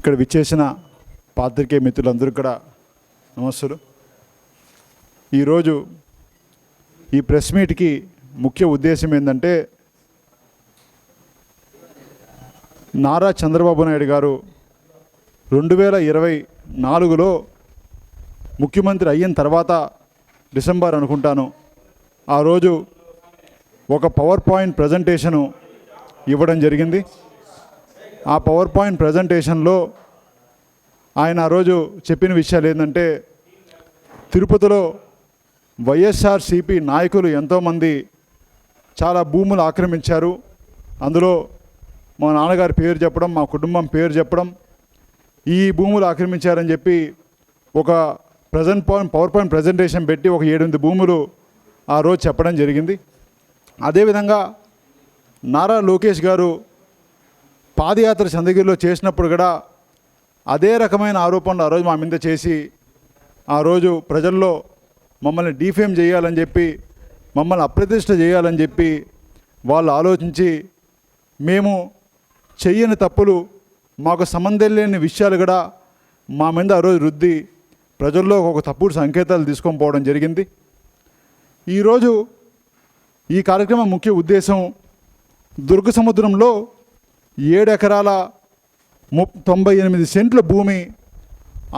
ఇక్కడ విచ్చేసిన పాత్రికేయ మిత్రులందరూ కూడా నమస్సులు. ఈరోజు ఈ ప్రెస్ మీట్కి ముఖ్య ఉద్దేశం ఏంటంటే, నారా చంద్రబాబు నాయుడు గారు 2024లో ముఖ్యమంత్రి అయిన తర్వాత డిసెంబర్ అనుకుంటాను, ఆ రోజు ఒక పవర్ పాయింట్ ప్రజెంటేషను ఇవ్వడం జరిగింది. ఆ పవర్ పాయింట్ ప్రజెంటేషన్లో ఆయన ఆ రోజు చెప్పిన విషయాలు ఏంటంటే, తిరుపతిలో వైఎస్ఆర్సీపీ నాయకులు ఎంతోమంది చాలా భూములు ఆక్రమించారు. అందులో మా నాన్నగారి పేరు చెప్పడం, మా కుటుంబం పేరు చెప్పడం, ఈ భూములు ఆక్రమించారని చెప్పి ఒక పవర్ పాయింట్ ప్రజెంటేషన్ పెట్టి ఒక 7-8 భూములు ఆ రోజు చెప్పడం జరిగింది. అదేవిధంగా నారా లోకేష్ గారు పాదయాత్ర చంద్రగిరిలో చేసినప్పుడు కూడా అదే రకమైన ఆరోపణలు ఆ రోజు మా మీద చేసి, ఆ రోజు ప్రజల్లో మమ్మల్ని డీఫేమ్ చేయాలని చెప్పి, మమ్మల్ని అప్రతిష్ట చేయాలని చెప్పి వాళ్ళు ఆలోచించి, మేము చెయ్యని తప్పులు, మాకు సంబంధం లేని విషయాలు కూడా మా మీద ఆ రోజు రుద్ది ప్రజల్లో ఒక తప్పుడు సంకేతాలు తీసుకొని పోవడం జరిగింది. ఈరోజు ఈ కార్యక్రమం ముఖ్య ఉద్దేశం, దుర్గ సముద్రంలో 7 ఎకరాల 98 సెంట్ల భూమి,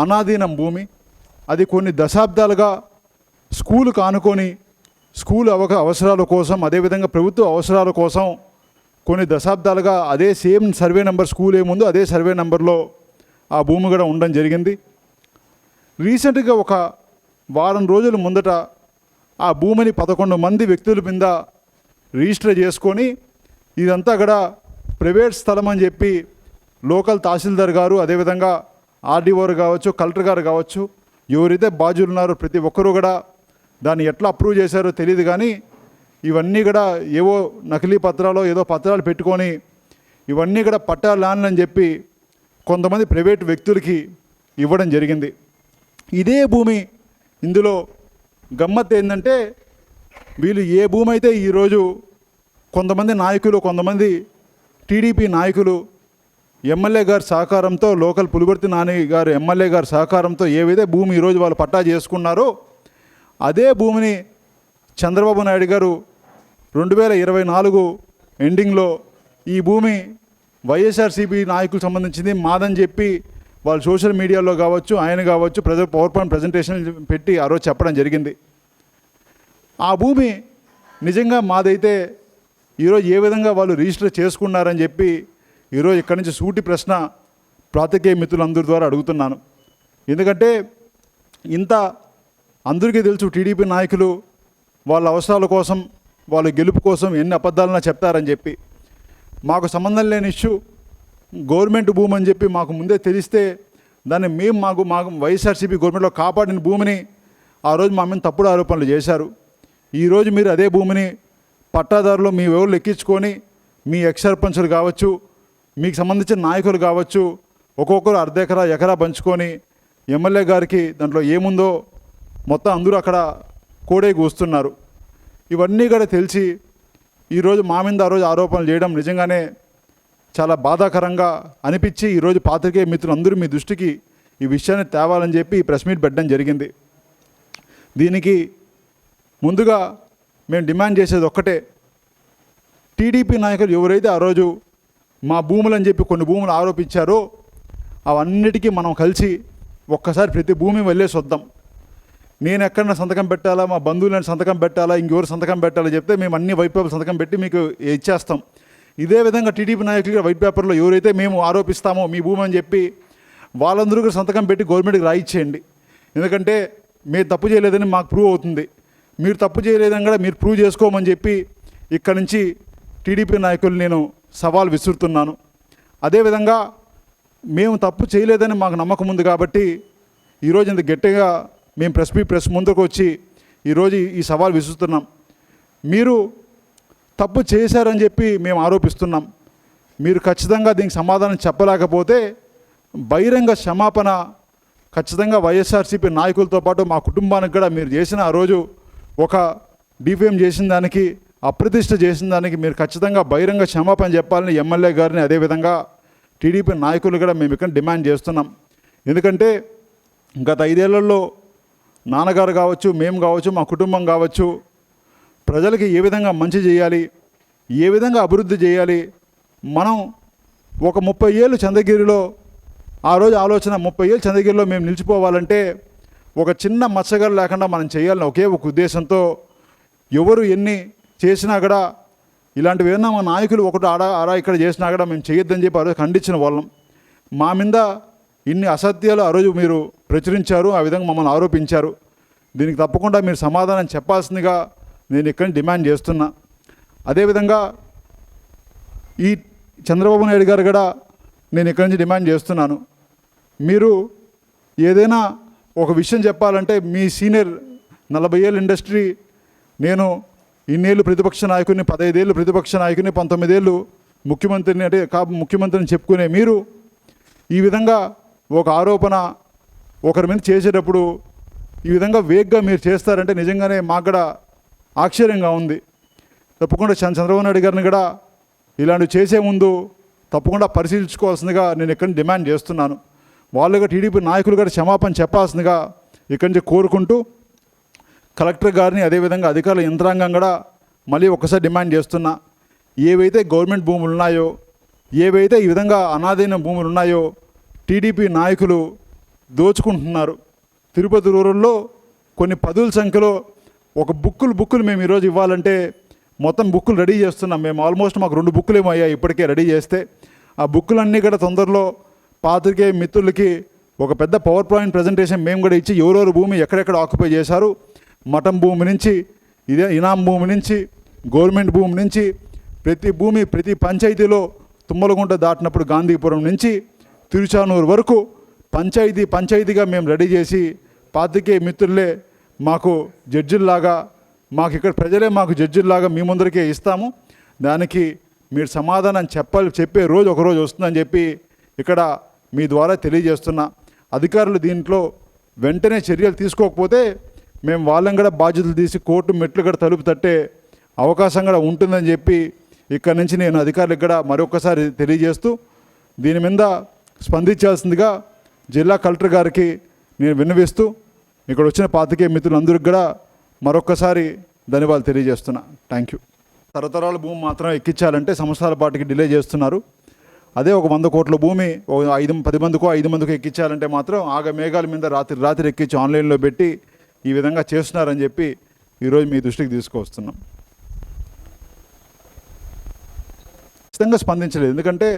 అనాధీనం భూమి, అది కొన్ని దశాబ్దాలుగా స్కూలుకు ఆనుకొని స్కూల్ అవసరాల కోసం, అదేవిధంగా ప్రభుత్వ అవసరాల కోసం కొన్ని దశాబ్దాలుగా అదే సేమ్ సర్వే నెంబర్, స్కూల్ ఏముందో అదే సర్వే నెంబర్లో ఆ భూమి కూడా ఉండడం జరిగింది. రీసెంట్గా ఒక వారం రోజుల ముందట ఆ భూమిని 11 మంది వ్యక్తుల మీద రిజిస్టర్ చేసుకొని, ఇదంతా కూడా ప్రైవేట్ స్థలం అని చెప్పి లోకల్ తహసీల్దార్ గారు, అదేవిధంగా ఆర్డీఓ కావచ్చు, కలెక్టర్ గారు కావచ్చు, ఎవరైతే బాధ్యులు ఉన్నారో ప్రతి ఒక్కరూ కూడా దాన్ని ఎట్లా అప్రూవ్ చేశారో తెలియదు. కానీ ఇవన్నీ కూడా ఏవో నకిలీ పత్రాలు, ఏదో పత్రాలు పెట్టుకొని ఇవన్నీ కూడా పట్టా ల్యాండ్లు అని చెప్పి కొంతమంది ప్రైవేట్ వ్యక్తులకి ఇవ్వడం జరిగింది. ఇదే భూమి, ఇందులో గమ్మత్తు ఏంటంటే, వీళ్ళు ఏ భూమి అయితే ఈరోజు కొంతమంది నాయకులు, కొంతమంది టీడీపీ నాయకులు ఎమ్మెల్యే గారి సహకారంతో, లోకల్ పులివర్తి నాని గారు ఎమ్మెల్యే గారి సహకారంతో ఏవైతే భూమి ఈరోజు వాళ్ళు పట్టా చేసుకున్నారో, అదే భూమిని చంద్రబాబు నాయుడు గారు 2024 ఎండింగ్లో ఈ భూమి వైఎస్ఆర్సీపీ నాయకులకు సంబంధించింది, మాదని చెప్పి వాళ్ళు సోషల్ మీడియాలో కావచ్చు, ఆయన కావచ్చు, పవర్ పాయింట్ ప్రజెంటేషన్ పెట్టి ఆ రోజు చెప్పడం జరిగింది. ఆ భూమి నిజంగా మాదైతే ఈరోజు ఏ విధంగా వాళ్ళు రిజిస్టర్ చేసుకున్నారని చెప్పి ఈరోజు ఇక్కడి నుంచి సూటి ప్రశ్న పాత్రికేయ మిత్రులందరి ద్వారా అడుగుతున్నాను. ఎందుకంటే ఇంత అందరికీ తెలుసు, టీడీపీ నాయకులు వాళ్ళ అవసరాల కోసం, వాళ్ళ గెలుపు కోసం ఎన్ని అబద్ధాలన్నా చెప్తారని చెప్పి. మాకు సంబంధం లేని ఇష్యూ గవర్నమెంట్ భూమి అని చెప్పి మాకు ముందే తెలిస్తే దాన్ని మాకు వైఎస్ఆర్సీపీ గవర్నమెంట్లో కాపాడిన భూమిని ఆ రోజు మా మీద తప్పుడు ఆరోపణలు చేశారు. ఈరోజు మీరు అదే భూమిని పట్టాదారులు మీ ఎవరు ఎక్కించుకొని, మీ ఎక్స్ సర్పంచులు కావచ్చు, మీకు సంబంధించిన నాయకులు కావచ్చు, ఒక్కొక్కరు అర్ధ ఎకరా, ఎకరా పంచుకొని ఎమ్మెల్యే గారికి దాంట్లో ఏముందో మొత్తం అందరూ అక్కడ కోడే కూస్తున్నారు. ఇవన్నీ కూడా తెలిసి ఈరోజు మా మీద ఆ రోజు ఆరోపణలు చేయడం నిజంగానే చాలా బాధాకరంగా అనిపించి, ఈరోజు పాత్రికేయ మిత్రులు అందరూ మీ దృష్టికి ఈ విషయాన్ని తేవాలని చెప్పి ఈ ప్రెస్ మీట్ పెట్టడం జరిగింది. దీనికి ముందుగా మేము డిమాండ్ చేసేది ఒక్కటే, టీడీపీ నాయకులు ఎవరైతే ఆ రోజు మా భూములని చెప్పి కొన్ని భూములు ఆరోపించారో అవన్నిటికీ మనం కలిసి ఒక్కసారి ప్రతి భూమి వెళ్ళేసి వద్దాం. నేను ఎక్కడన్నా సంతకం పెట్టాలా, మా బంధువులను సంతకం పెట్టాలా, ఇంకెవరు సంతకం పెట్టాలో చెప్తే మేము అన్ని వైట్ పేపర్ సంతకం పెట్టి మీకు ఇచ్చేస్తాం. ఇదే విధంగా టీడీపీ నాయకులు వైట్ పేపర్లో ఎవరైతే మేము ఆరోపిస్తామో మీ భూమి అని చెప్పి వాళ్ళందరూ కూడా సంతకం పెట్టి గవర్నమెంట్కి రాయిచ్చేయండి. ఎందుకంటే మీరు తప్పు చేయలేదని మాకు ప్రూవ్ అవుతుంది. మీరు తప్పు చేయలేదని కూడా మీరు ప్రూవ్ చేసుకోమని చెప్పి ఇక్కడి నుంచి టీడీపీ నాయకులు నేను సవాల్ విసురుతున్నాను. అదేవిధంగా మేము తప్పు చేయలేదని మాకు నమ్మకం ఉంది కాబట్టి ఈరోజు ఇంత గట్టిగా మేము ప్రెస్ ముందుకు వచ్చి ఈరోజు ఈ సవాల్ విసురుతున్నాం. మీరు తప్పు చేశారని చెప్పి మేము ఆరోపిస్తున్నాం. మీరు ఖచ్చితంగా దీనికి సమాధానం చెప్పలేకపోతే బహిరంగ క్షమాపణ ఖచ్చితంగా వైఎస్ఆర్సీపీ నాయకులతో పాటు మా కుటుంబానికి కూడా మీరు చేసిన ఆ రోజు ఒక డిఫేమ్ చేసిన దానికి, అప్రతిష్ట చేసిన దానికి మీరు ఖచ్చితంగా బహిరంగ క్షమాపణ చెప్పాలని ఎమ్మెల్యే గారిని, అదేవిధంగా టీడీపీ నాయకులు కూడా మేము ఇక్కడ డిమాండ్ చేస్తున్నాం. ఎందుకంటే గత 5 ఏళ్లలో నాన్నగారు కావచ్చు, మేము కావచ్చు, మా కుటుంబం కావచ్చు, ప్రజలకి ఏ విధంగా మంచి చేయాలి, ఏ విధంగా అభివృద్ధి చేయాలి, మనం ఒక 30 ఏళ్ళు చంద్రగిరిలో ఆ రోజు ఆలోచన 30 ఏళ్ళు చంద్రగిరిలో మేము నిలిచిపోవాలంటే ఒక చిన్న మచ్చగలు లేకుండా మనం చేయాలని ఒకే ఒక ఉద్దేశంతో ఎవరు ఎన్ని చేసినా కూడా ఇలాంటివి ఏమన్నా మా నాయకులు ఒకటి ఆడా ఇక్కడ చేసినా కూడా మేము చేయొద్దని చెప్పి ఆ రోజు ఖండించిన వాళ్ళం. మా మీద ఇన్ని అసత్యాలు ఆ రోజు మీరు ప్రచురించారు, ఆ విధంగా మమ్మల్ని ఆరోపించారు. దీనికి తప్పకుండా మీరు సమాధానం చెప్పాల్సిందిగా నేను ఇక్కడ డిమాండ్ చేస్తున్నా. అదేవిధంగా ఈ చంద్రబాబు నాయుడు గారు కూడా నేను ఇక్కడి నుంచి డిమాండ్ చేస్తున్నాను. మీరు ఏదైనా ఒక విషయం చెప్పాలంటే మీ సీనియర్ 40 ఏళ్ళ ఇండస్ట్రీ, నేను ఇన్నేళ్ళు ప్రతిపక్ష నాయకుని, 15 ఏళ్ళు ప్రతిపక్ష నాయకుని, 19 ఏళ్ళు ముఖ్యమంత్రిని, అంటే ముఖ్యమంత్రిని చెప్పుకునే మీరు ఈ విధంగా ఒక ఆరోపణ ఒకరి మీద చేసేటప్పుడు ఈ విధంగా వేగ్గా మీరు చేస్తారంటే నిజంగానే మాకు కూడా ఆశ్చర్యంగా ఉంది. తప్పకుండా చంద్రబాబు నాయుడు గారిని కూడా ఇలాంటివి చేసే ముందు తప్పకుండా పరిశీలించుకోవాల్సిందిగా నేను ఇక్కడ డిమాండ్ చేస్తున్నాను. వాళ్ళుగా టీడీపీ నాయకులు కూడా క్షమాపణ చెప్పాల్సిందిగా ఇక్కడి నుంచి కోరుకుంటూ కలెక్టర్ గారిని, అదేవిధంగా అధికారుల యంత్రాంగం కూడా మళ్ళీ ఒక్కసారి డిమాండ్ చేస్తున్నా. ఏవైతే గవర్నమెంట్ భూములు ఉన్నాయో, ఏవైతే ఈ విధంగా అనాధీన భూములు ఉన్నాయో టీడీపీ నాయకులు దోచుకుంటున్నారు. తిరుపతి రూరల్లో కొన్ని 10ల సంఖ్యలో ఒక బుక్కులు మేము ఈరోజు ఇవ్వాలంటే మొత్తం బుక్కులు రెడీ చేస్తున్నాం. మేము ఆల్మోస్ట్ మాకు 2 బుక్కులు ఏమో అయ్యాయి ఇప్పటికే రెడీ చేస్తే. ఆ బుక్కులన్నీ కూడా తొందరలో పాత్రికేయ మిత్రులకి ఒక పెద్ద పవర్ పాయింట్ ప్రజెంటేషన్ మేము కూడా ఇచ్చి ఎవరెవరు భూమి ఎక్కడెక్కడ ఆక్యుపై చేశారు, మఠం భూమి నుంచి, ఇదే ఇనాం భూమి నుంచి, గవర్నమెంట్ భూమి నుంచి, ప్రతి భూమి ప్రతి పంచాయతీలో తుమ్మలగుంట దాటినప్పుడు గాంధీపురం నుంచి తిరుచానూరు వరకు పంచాయతీగా మేము రెడీ చేసి పాత్రికేయ మిత్రులే మాకు జడ్జిల్లాగా, మాకు ఇక్కడ ప్రజలే మాకు జడ్జిల్లాగా మీ ముందరికే ఇస్తాము. దానికి మీరు సమాధానం చెప్పే రోజు ఒకరోజు వస్తుందని చెప్పి ఇక్కడ మీ ద్వారా తెలియజేస్తున్నా. అధికారులు దీంట్లో వెంటనే చర్యలు తీసుకోకపోతే మేము వాళ్ళని కూడా బాధ్యతలు తీసి కోర్టు మెట్లు కూడా తలుపు తట్టే అవకాశం కూడా ఉంటుందని చెప్పి ఇక్కడి నుంచి నేను అధికారులకు కూడా మరొకసారి తెలియజేస్తూ దీని మీద స్పందించాల్సిందిగా జిల్లా కలెక్టర్ గారికి నేను విన్నవిస్తూ ఇక్కడ వచ్చిన పాత్రికేయ మిత్రులందరికీ కూడా మరొక్కసారి ధన్యవాదాలు తెలియజేస్తున్నా. Thank you. తరతరాల భూమి మాత్రం ఎక్కించాలంటే సంవత్సరాల పాటికి డిలే చేస్తున్నారు. అదే ఒక 100 కోట్ల భూమి 10 మందికో 5 మందికో ఎక్కించాలంటే మాత్రం మేఘాల మీద రాత్రి ఎక్కించి ఆన్లైన్లో పెట్టి ఈ విధంగా చేస్తున్నారని చెప్పి ఈరోజు మీ దృష్టికి తీసుకువస్తున్నాం. ఖచ్చితంగా స్పందించలేదు. ఎందుకంటే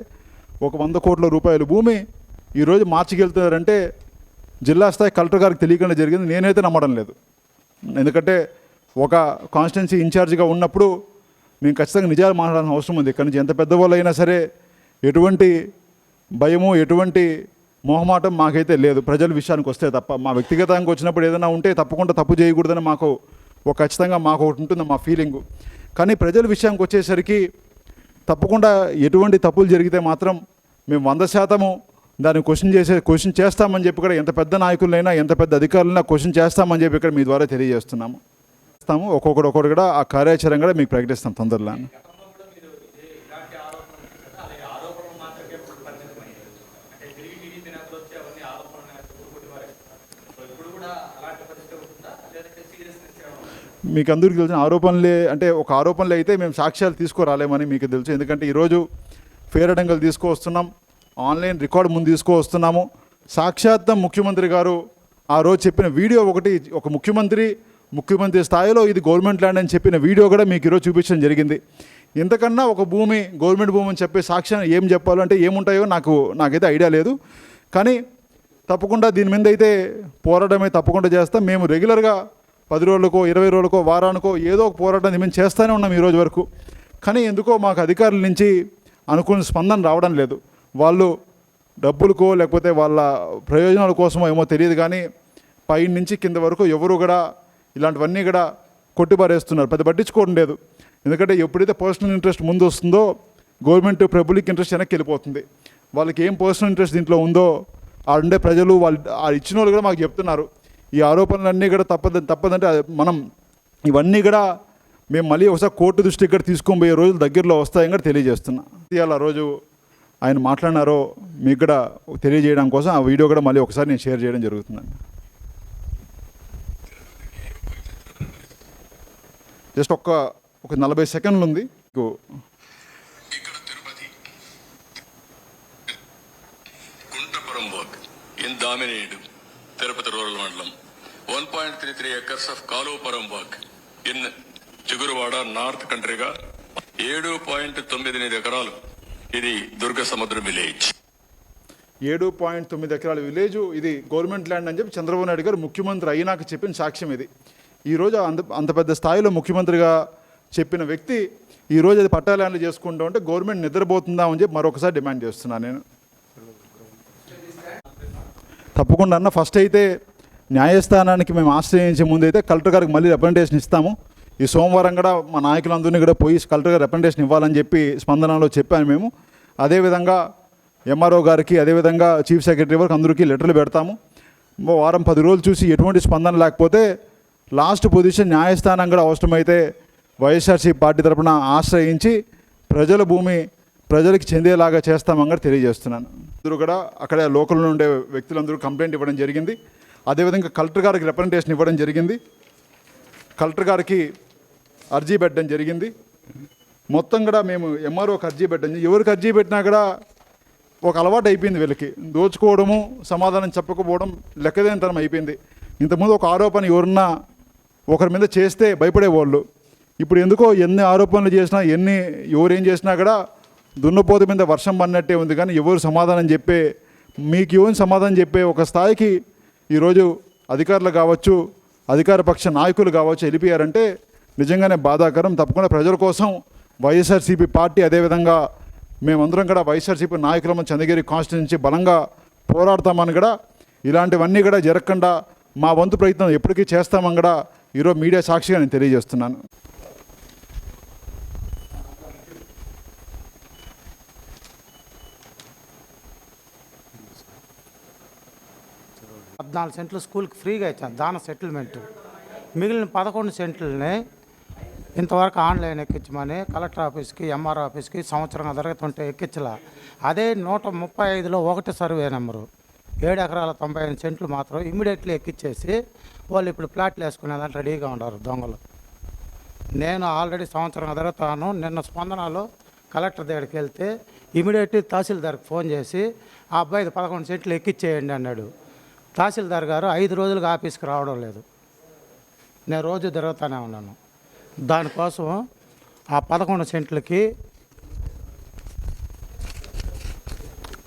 ఒక 100 కోట్ల రూపాయల భూమి ఈరోజు మార్చికి వెళ్తున్నారంటే జిల్లా స్థాయి కలెక్టర్ గారికి తెలియకుండా జరిగింది. నేనైతే నమ్మడం లేదు. ఎందుకంటే ఒక కాన్స్టిట్యున్సీ ఇన్ఛార్జిగా ఉన్నప్పుడు మేము ఖచ్చితంగా నిజాలు మాట్లాడాల్సిన అవసరం ఉంది. ఇక్కడి నుంచి ఎంత పెద్దవాళ్ళు అయినా సరే ఎటువంటి భయము, ఎటువంటి మొహమాటం మాకైతే లేదు. ప్రజల విషయానికి వస్తే తప్ప మా వ్యక్తిగతంగా వచ్చినప్పుడు ఏదైనా ఉంటే తప్పకుండా తప్పు చేయకూడదని మాకు ఖచ్చితంగా మాకు ఒకటి ఉంటుంది మా ఫీలింగు. కానీ ప్రజల విషయానికి వచ్చేసరికి తప్పకుండా ఎటువంటి తప్పులు జరిగితే మాత్రం మేము 100% దాన్ని క్వశ్చన్ చేస్తామని చెప్పి కూడా ఎంత పెద్ద నాయకులైనా ఎంత పెద్ద అధికారులైనా క్వశ్చన్ చేస్తామని చెప్పి ఇక్కడ మీ ద్వారా తెలియజేస్తున్నాము. ఒక్కొక్కటి కూడా ఆ కార్యాచరణ కూడా మీకు ప్రకటిస్తాం తొందరలో. మీకు అందరికీ తెలిసిన ఆరోపణలే, అంటే ఒక ఆరోపణలు అయితే మేము సాక్ష్యాలు తీసుకురాలేమని మీకు తెలుసు. ఎందుకంటే ఈరోజు ఫేర్ అడంగలు తీసుకువస్తున్నాం, ఆన్లైన్ రికార్డు ముందు తీసుకువస్తున్నాము. సాక్షాత్ ముఖ్యమంత్రి గారు ఆ రోజు చెప్పిన వీడియో ఒక ముఖ్యమంత్రి స్థాయిలో ఇది గవర్నమెంట్ ల్యాండ్ అని చెప్పిన వీడియో కూడా మీకు ఈరోజు చూపించడం జరిగింది. ఇంతకన్నా ఒక భూమి గవర్నమెంట్ భూమి అని చెప్పే సాక్ష్యం ఏం చెప్పాలంటే ఏముంటాయో నాకైతే ఐడియా లేదు. కానీ తప్పకుండా దీని మీద అయితే పోరాటమే తప్పకుండా చేస్తాం. మేము రెగ్యులర్గా 10 రోజులకో 20 రోజులకో వారానికో ఏదో ఒక పోరాటం మేము చేస్తూనే ఉన్నాం ఈ రోజు వరకు. కానీ ఎందుకో మాకు అధికారుల నుంచి అనుకున్న స్పందన రావడం లేదు. వాళ్ళు డబ్బులకో లేకపోతే వాళ్ళ ప్రయోజనాల కోసమో ఏమో తెలియదు, కానీ పై నుంచి కింద వరకు ఎవరు కూడా ఇలాంటివన్నీ కూడా కొట్టిపారేస్తున్నారు. పట్టించుకోవడం లేదు. ఎందుకంటే ఎప్పుడైతే పర్సనల్ ఇంట్రెస్ట్ ముందు వస్తుందో గవర్నమెంట్ పబ్లిక్ ఇంట్రెస్ట్ వెనక్కి వెళ్ళిపోతుంది. వాళ్ళకి ఏం పర్సనల్ ఇంట్రెస్ట్ దీంట్లో ఉందో ఆడుండే ప్రజలు వాళ్ళు ఇచ్చిన వాళ్ళు కూడా మాకు చెప్తున్నారు. ఈ ఆరోపణలన్నీ కూడా తప్పదంటే మనం ఇవన్నీ కూడా మేము మళ్ళీ ఒకసారి కోర్టు దృష్టికి కూడా తీసుకొని పోయే రోజులు దగ్గరలో వస్తాయని కూడా తెలియజేస్తున్నా. ఇవాళ రోజు ఆయన మాట్లాడినారో మీకు కూడా తెలియజేయడం కోసం ఆ వీడియో కూడా మళ్ళీ ఒకసారి నేను షేర్ చేయడం జరుగుతుందండి. జస్ట్ ఒక 40 సెకండ్లు ఉంది. ఇక్కడ Tirupati Kuntapuram work in Damineedu Tirupati rural మండలం 1.33 acres of Kaluvapuram work in Chiguruvada north కంట్రీగా 7.98 ఎకరాలు. ఇది దుర్గ సముద్రం విలేజ్. 7.9 ఎకరాల విలేజ్ ఇది గవర్నమెంట్ ల్యాండ్ అని చెప్పి చంద్రబాబు నాయుడు గారు ముఖ్యమంత్రి అయినాక చెప్పిన సాక్ష్యం ఇది. ఈరోజు అంత పెద్ద స్థాయిలో ముఖ్యమంత్రిగా చెప్పిన వ్యక్తి ఈరోజు అది పట్టా ల్యాండ్లు చేసుకుంటూ ఉంటే గవర్నమెంట్ నిద్రపోతుందా అని చెప్పి మరొకసారి డిమాండ్ చేస్తున్నాను నేను. తప్పకుండా అన్న, ఫస్ట్ అయితే న్యాయస్థానానికి మేము ఆశ్రయించే ముందు అయితే కలెక్టర్ గారికి మళ్ళీ రిప్రజెంటేషన్ ఇస్తాము. ఈ సోమవారం కూడా మా నాయకులందరినీ కూడా పోయి కలెక్టర్ గారు రిప్రజెంటేషన్ ఇవ్వాలని చెప్పి స్పందనలో చెప్పాను మేము. అదేవిధంగా ఎంఆర్ఓ గారికి, అదేవిధంగా చీఫ్ సెక్రటరీ వరకు అందరికీ లెటర్లు పెడతాము. వారం 10 రోజులు చూసి ఎటువంటి స్పందన లేకపోతే లాస్ట్ పొజిషన్ న్యాయస్థానం కూడా అవసరమైతే వైఎస్ఆర్సీ పార్టీ తరఫున ఆశ్రయించి ప్రజల భూమి ప్రజలకు చెందేలాగా చేస్తామని కూడా తెలియజేస్తున్నాను. అందరూ కూడా అక్కడ లోకల్లో ఉండే వ్యక్తులందరూ కంప్లైంట్ ఇవ్వడం జరిగింది. అదేవిధంగా కలెక్టర్ గారికి రిప్రజెంటేషన్ ఇవ్వడం జరిగింది. కలెక్టర్ గారికి అర్జీ పెట్టడం జరిగింది. మొత్తం కూడా మేము ఎంఆర్ఓకి అర్జీ పెట్టడం, ఎవరికి అర్జీ పెట్టినా కూడా ఒక అలవాటు అయిపోయింది వీళ్ళకి. దోచుకోవడము, సమాధానం చెప్పకపోవడం లెక్కదేనితనం అయిపోయింది. ఇంతకుముందు ఒక ఆరోపణ ఎవరన్నా ఒకరి మీద చేస్తే భయపడేవాళ్ళు. ఇప్పుడు ఎందుకో ఎన్ని ఆరోపణలు చేసినా, ఎవరేం చేసినా కూడా దున్నపోతు మీద వర్షం పడినట్టే ఉంది. కానీ ఎవరు సమాధానం చెప్పే, మీకు ఎవరు సమాధానం చెప్పే ఒక స్థాయికి ఈరోజు అధికారులు కావచ్చు, అధికార పక్ష నాయకులు కావచ్చు వెళ్ళిపోయారంటే నిజంగానే బాధాకరం. తప్పకుండా ప్రజల కోసం వైఎస్ఆర్సీపీ పార్టీ, అదేవిధంగా మేమందరం కూడా వైఎస్ఆర్సీపీ నాయకులము చంద్రగిరి కాన్స్టిట్యూన్సీ బలంగా పోరాడతామని కూడా, ఇలాంటివన్నీ కూడా జరగకుండా మా వంతు ప్రయత్నం ఎప్పటికీ చేస్తామని కూడా ఈరోజు మీడియా సాక్షిగా నేను తెలియజేస్తున్నాను. పద్నాలుగు సెంట్లు స్కూల్కి ఫ్రీగా ఇచ్చాను దాన సెటిల్మెంట్. మిగిలిన 11 సెంట్లని ఇంతవరకు ఆన్లైన్ ఎక్కించమని కలెక్టర్ ఆఫీస్కి, ఎంఆర్ఓ ఆఫీస్కి సంవత్సరం జరుగుతుంటే ఎక్కించలా. అదే 135లో 1 సర్వే నెంబరు 7 ఎకరాల 95 సెంట్లు మాత్రం ఇమ్మీడియట్లీ ఎక్కిచ్చేసి వాళ్ళు ఇప్పుడు ప్లాట్లు వేసుకునేదాన్ని రెడీగా ఉన్నారు దొంగలు. నేను ఆల్రెడీ సంవత్సరం జరుగుతాను. నిన్న స్పందనలో కలెక్టర్ దగ్గరికి వెళ్తే ఇమీడియట్లీ తహసీల్దార్కి ఫోన్ చేసి ఆ అబ్బాయిది 11 సెంట్లు ఎక్కిచ్చేయండి అన్నాడు. తహసీల్దార్ గారు 5 రోజులుగా ఆఫీస్కి రావడం లేదు. నేను రోజు తిరుగుతూనే ఉన్నాను. దానికోసం ఆ 11 సెంట్లకి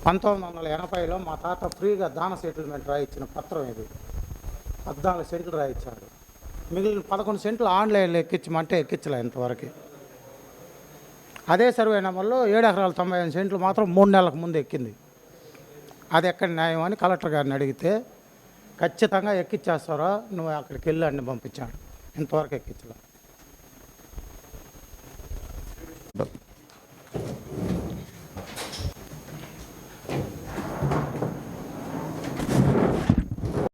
1980లో మా తాత ఫ్రీగా దాన సెటిల్మెంట్ రాయించిన పత్రం ఇది. 14 సెంట్లు రాయించాడు. మిగిలిన 11 సెంట్లు ఆన్లైన్లో ఎక్కించమంటే ఎక్కించలే ఇంతవరకు. అదే సర్వే నెంబర్లో 7 ఎకరాల 95 సెంట్లు మాత్రం 3 నెలలకు ముందు ఎక్కింది. అది ఎక్కడ న్యాయం అని కలెక్టర్ గారిని అడిగితే ఖచ్చితంగా ఎక్కిచ్చేస్తారో నువ్వు అక్కడికి వెళ్ళి అన్ని పంపించాడు. ఇంతవరకు ఎక్కించలే.